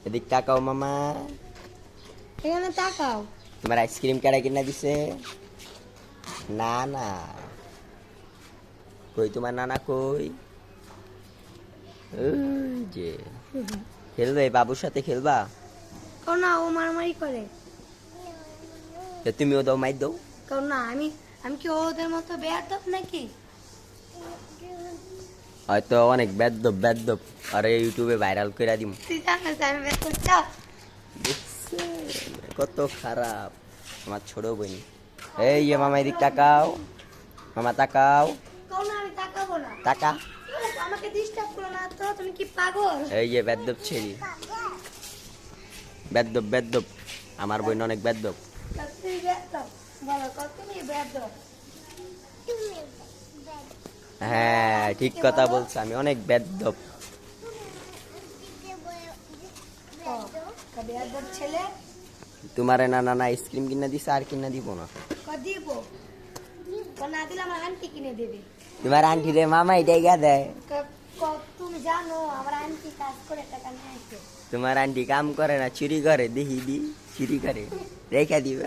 এদিক তাকাও মামা। এখানে তাকাও। তোমার আইসক্রিম কারা কিনা দিছে? না না, কই তোমার নানা কই? ওই যে খেলবে, বাবুর সাথে খেলবা? কারণ না ও মারামারি করে। তো তুমিও দাও, মাই দাও। কারণ না আমি আমি কি ওদের মতো বেয়াদব নাকি? হয়তো অনেক বেদ্যপ বেদ্যপ, আর ইউটিউবে ভাইরাল করে দিম। তুই জানিস আমি বেয়াদব চাপ। দেখছেন কত খারাপ আমার ছোট বোন। এই যে মামা এদিক তাকাও, মামা তাকাও, কারণ না আমি তাকাবো না। তাকা। আমাকে ডিস্টার্ব করো না তো, তুমি কি পাগল? এই যে বেদ্যপ ছেলে, বেদ্যপ বেদ্যপ, আমার বোন অনেক বেদ্যপ। তুই বেয়াদব বলো, কত তুমি বেয়াদব? হ্যাঁ ঠিক কথা বলছো, আমি অনেক বেদ্যপ। বেয়াদব ছেলে। তোমারে না নানা আইসক্রিম কিনা দিছে, আর কিনা দিব না। দিব না দিলে আমার আন্টি কিনে দেবে। তোমার আন্টি রে মামা এটাই গা দেয়। তুমি জানো আমার আন্টি কাজ করে টাকা নিয়ে আসে। তোমার আন্টি কাম করে না, চুরি করে, দেখি দি চুরি করে রেখা দিবে।